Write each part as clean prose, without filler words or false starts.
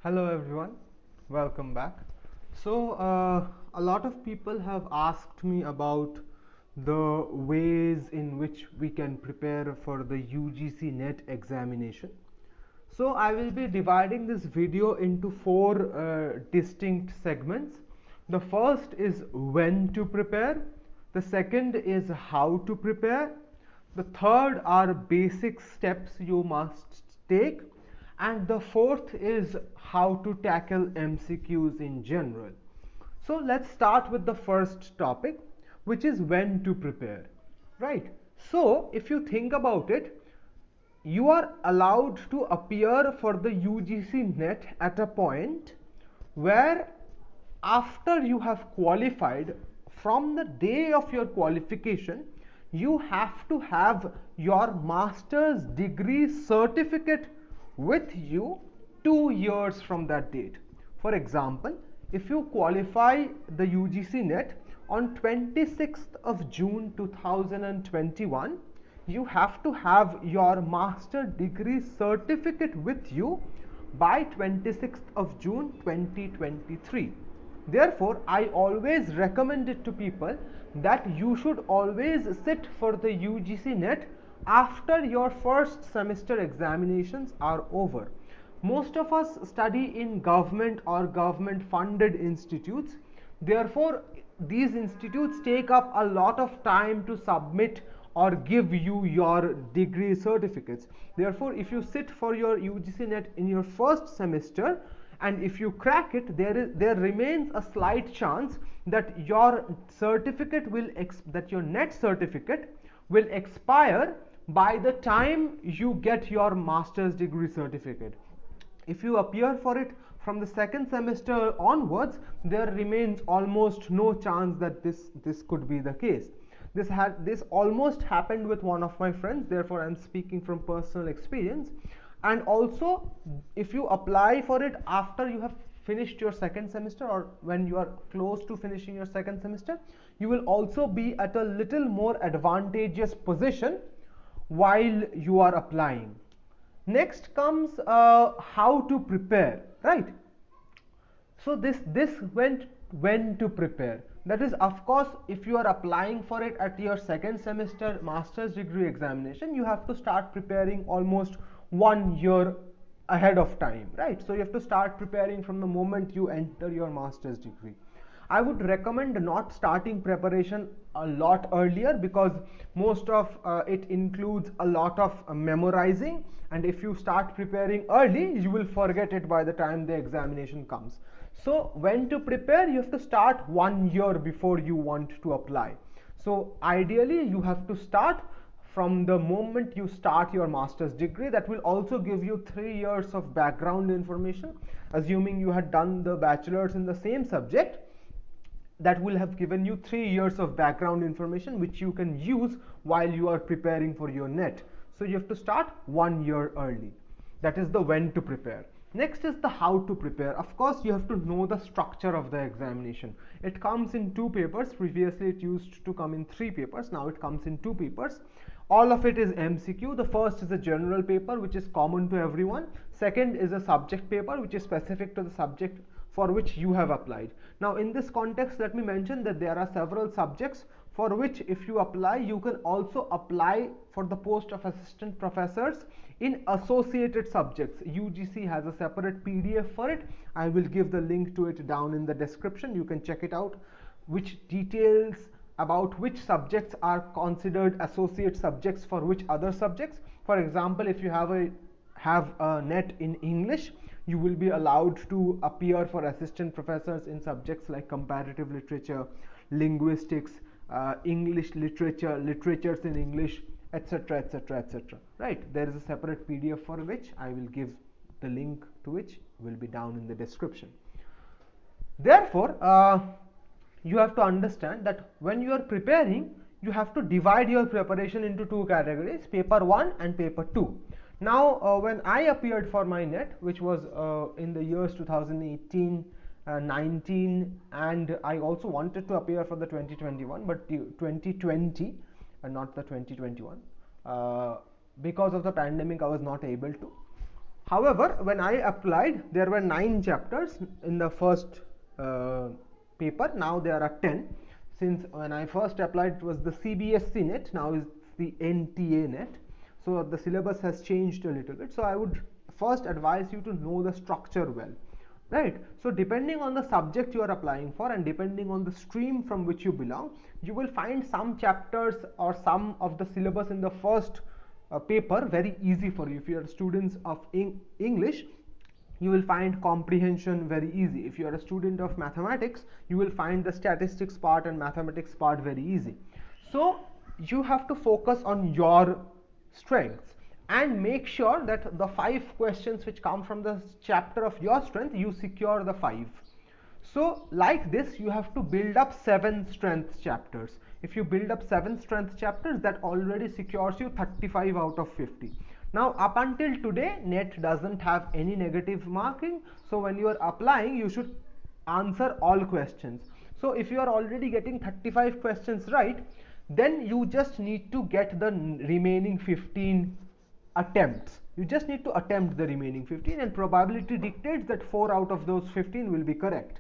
Hello everyone, welcome back. A lot of people have asked me about the ways in which we can prepare for the UGC NET examination. So I will be dividing this video into four distinct segments. The first is when to prepare, the second is how to prepare, the third are basic steps you must take, and the fourth is how to tackle MCQs in general. So let's start with the first topic, which is when to prepare, right? So if you think about it, you are allowed to appear for the UGC NET at a point where after you have qualified, from the day of your qualification, you have to have your master's degree certificate with you 2 years from that date. For example, if you qualify the UGC NET on 26th of June 2021, you have to have your master degree certificate with you by 26th of June 2023. Therefore, I always recommend it to people that you should always sit for the UGC NET after your first semester examinations are over. Most of us study in government or government funded institutes. Therefore, these institutes take up a lot of time to submit or give you your degree certificates. Therefore, if you sit for your UGC NET in your first semester and if you crack it, there remains a slight chance that your certificate will that your NET certificate will expire by the time you get your master's degree certificate. If you appear for it from the second semester onwards, there remains almost no chance that this could be the case. This almost happened with one of my friends, therefore I'm speaking from personal experience. And also, if you apply for it after you have finished your second semester or when you are close to finishing your second semester, you will also be at a little more advantageous position while you are applying. Next comes how to prepare, right? So this went when to prepare. That is, of course, if you are applying for it at your second semester master's degree examination, you have to start preparing almost 1 year ahead of time, right? So you have to start preparing from the moment you enter your master's degree. I would recommend not starting preparation a lot earlier, because most of it includes a lot of memorizing, and if you start preparing early, you will forget it by the time the examination comes. So when to prepare, you have to start 1 year before you want to apply. So ideally you have to start from the moment you start your master's degree. That will also give you 3 years of background information. Assuming you had done the bachelor's in the same subject, that will have given you 3 years of background information which you can use while you are preparing for your NET. So you have to start 1 year early. That is the when to prepare. Next is the how to prepare. Of course, you have to know the structure of the examination. It comes in 2 papers. Previously it used to come in 3 papers. Now it comes in 2 papers. All of it is MCQ. The first is a general paper which is common to everyone. Second is a subject paper which is specific to the subject for which you have applied. Now in this context, let me mention that there are several subjects for which if you apply, you can also apply for the post of assistant professors in associated subjects. UGC has a separate PDF for it. I will give the link to it down in the description. You can check it out, which details about which subjects are considered associate subjects for which other subjects. For example, if you have a NET in English, you will be allowed to appear for assistant professors in subjects like comparative literature, linguistics, English literature, literatures in English, etc, etc, etc. Right? There is a separate PDF for which I will give the link to which will be down in the description. Therefore, you have to understand that when you are preparing, you have to divide your preparation into 2 categories, paper 1 and paper 2. Now, when I appeared for my NET, which was in the years 2018, 19, and I also wanted to appear for the 2021, but 2020 and not the 2021, because of the pandemic I was not able to. However, when I applied, there were 9 chapters in the first paper. Now there are 10. Since when I first applied, it was the CBSE NET. Now it's the NTA NET. So the syllabus has changed a little bit. So I would first advise you to know the structure well, right? So depending on the subject you are applying for and depending on the stream from which you belong, you will find some chapters or some of the syllabus in the first paper very easy for you. If you are students of English, you will find comprehension very easy. If you are a student of mathematics, you will find the statistics part and mathematics part very easy. So you have to focus on your strengths and make sure that the 5 questions which come from the chapter of your strength, you secure the 5. So like this, you have to build up 7 strength chapters. If you build up 7 strength chapters, that already secures you 35 out of 50. Now up until today, NET doesn't have any negative marking. So when you are applying, you should answer all questions. So if you are already getting 35 questions right, then you just need to get the remaining 15 attempts. You just need to attempt the remaining 15, and probability dictates that 4 out of those 15 will be correct,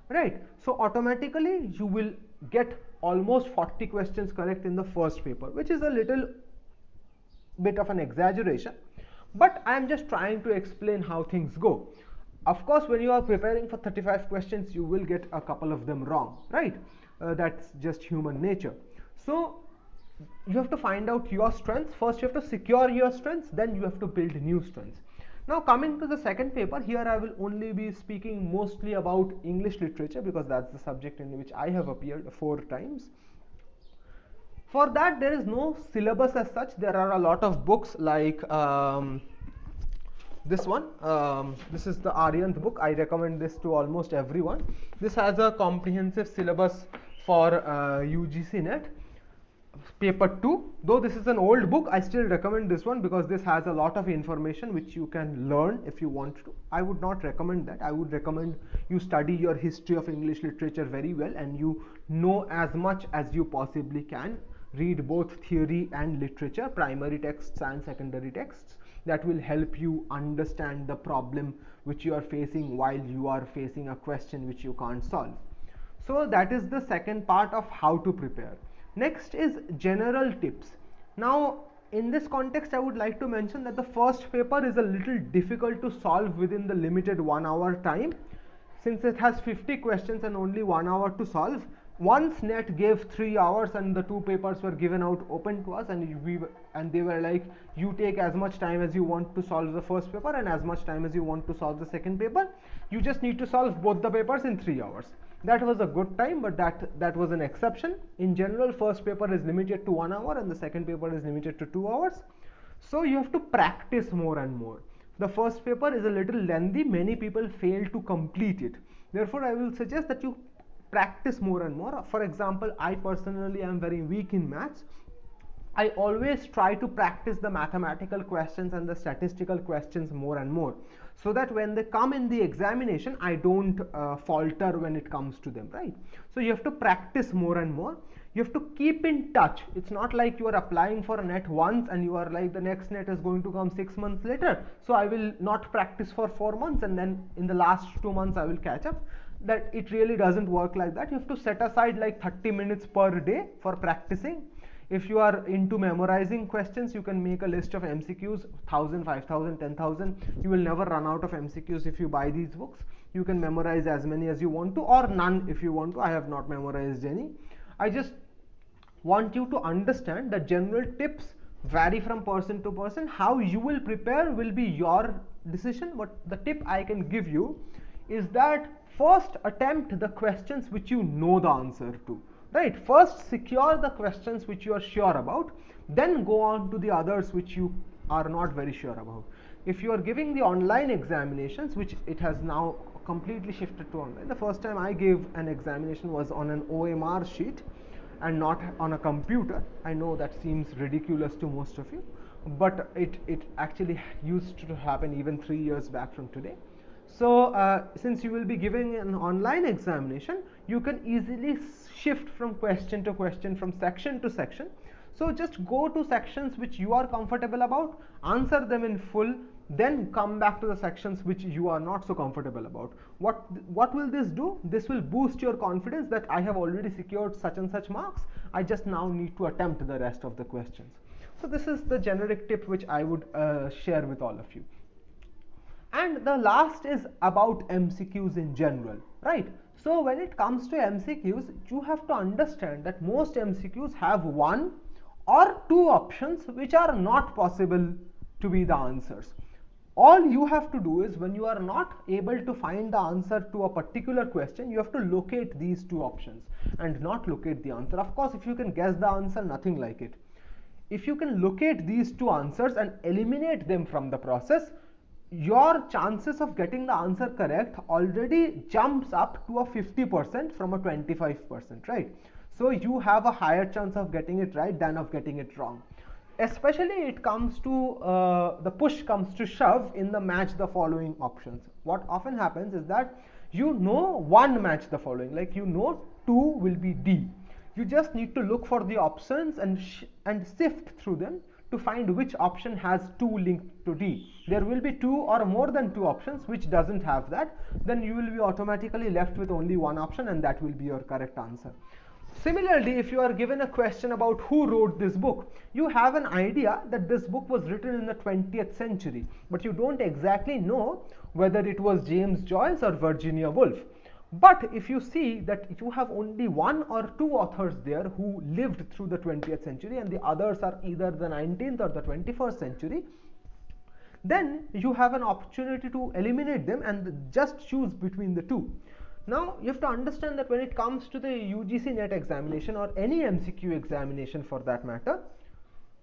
right? So automatically you will get almost 40 questions correct in the first paper, which is a little bit of an exaggeration, but I am just trying to explain how things go. Of course, when you are preparing for 35 questions, you will get a couple of them wrong, right? That's just human nature. So you have to find out your strengths. First you have to secure your strengths, then you have to build new strengths. Now coming to the second paper, here I will only be speaking mostly about English literature because that's the subject in which I have appeared 4 times. For that, there is no syllabus as such. There are a lot of books like this one. This is the Aryanth book. I recommend this to almost everyone. This has a comprehensive syllabus for UGC NET. Paper 2, though this is an old book, I still recommend this one because this has a lot of information which you can learn if you want to. I would not recommend that. I would recommend you study your history of English literature very well and you know as much as you possibly can. Read both theory and literature, primary texts and secondary texts. That will help you understand the problem which you are facing while you are facing a question which you can't solve. So that is the second part of how to prepare. Next is general tips. Now in this context, I would like to mention that the first paper is a little difficult to solve within the limited 1 hour time. Since it has 50 questions and only 1 hour to solve, once NET gave 3 hours and the 2 papers were given out open to us, and they were like, you take as much time as you want to solve the first paper and as much time as you want to solve the second paper. You just need to solve both the papers in 3 hours. That was a good time, but that was an exception. In general, first paper is limited to 1 hour and the second paper is limited to 2 hours. So you have to practice more and more. The first paper is a little lengthy. Many people fail to complete it. Therefore, I will suggest that you practice more and more. For example, I personally am very weak in maths. I always try to practice the mathematical questions and the statistical questions more and more, so that when they come in the examination, I don't falter when it comes to them, right? So you have to practice more and more. You have to keep in touch. It's not like you are applying for a NET once and you are like, the next NET is going to come 6 months later, so I will not practice for 4 months and then in the last 2 months I will catch up. That it really doesn't work like that. You have to set aside like 30 minutes per day for practicing. If you are into memorizing questions, you can make a list of MCQs, 1000, 5000, 10,000. You will never run out of MCQs if you buy these books. You can memorize as many as you want to, or none if you want to. I have not memorized any. I just want you to understand that general tips vary from person to person. How you will prepare will be your decision, but the tip I can give you is that first attempt the questions which you know the answer to. Right, first secure the questions which you are sure about, then go on to the others which you are not very sure about. If you are giving the online examinations, which it has now completely shifted to online, the first time I gave an examination was on an OMR sheet and not on a computer. I know that seems ridiculous to most of you, but it actually used to happen even 3 years back from today. So since you will be giving an online examination, you can easily shift from question to question, from section to section. So just go to sections which you are comfortable about, answer them in full, then come back to the sections which you are not so comfortable about. What will this do? This will boost your confidence that I have already secured such and such marks. I just now need to attempt the rest of the questions. So this is the generic tip which I would share with all of you. And the last is about MCQs in general, right? So when it comes to MCQs, you have to understand that most MCQs have one or two options which are not possible to be the answers. All you have to do is, when you are not able to find the answer to a particular question, you have to locate these two options and not locate the answer. Of course, if you can guess the answer, nothing like it. If you can locate these two answers and eliminate them from the process, your chances of getting the answer correct already jumps up to a 50% from a 25%, right? So you have a higher chance of getting it right than of getting it wrong. Especially it comes to the push comes to shove in the match the following options. What often happens is that you know one match the following, like you know 2 will be D. You just need to look for the options and sift through them to find which option has 2 linked to D. There will be 2 or more than 2 options which doesn't have that. Then you will be automatically left with only one option, and that will be your correct answer. Similarly, if you are given a question about who wrote this book, you have an idea that this book was written in the 20th century, but you don't exactly know whether it was James Joyce or Virginia Woolf. But if you see that you have only 1 or 2 authors there who lived through the 20th century and the others are either the 19th or the 21st century, then you have an opportunity to eliminate them and just choose between the two. Now you have to understand that when it comes to the UGC NET examination or any MCQ examination for that matter,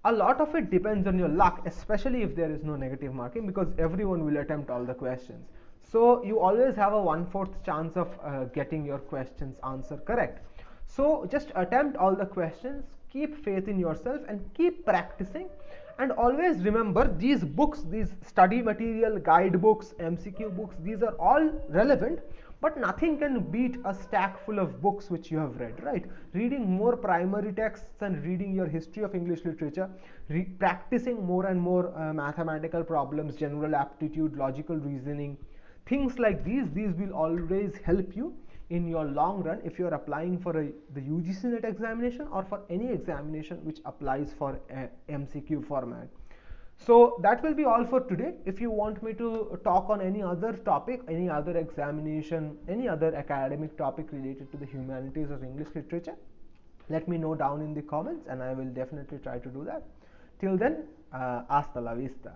a lot of it depends on your luck, especially if there is no negative marking, because everyone will attempt all the questions. So you always have a 1/4 chance of getting your questions answer correct. So just attempt all the questions, keep faith in yourself and keep practicing. And always remember, these books, these study material, guidebooks, MCQ books, these are all relevant, but nothing can beat a stack full of books which you have read, right? Reading more primary texts and reading your history of English literature, practicing more and more mathematical problems, general aptitude, logical reasoning, things like these will always help you in your long run if you are applying for the UGC NET examination or for any examination which applies for a MCQ format. So that will be all for today. If you want me to talk on any other topic, any other examination, any other academic topic related to the humanities or English literature, let me know down in the comments and I will definitely try to do that. Till then, hasta la vista.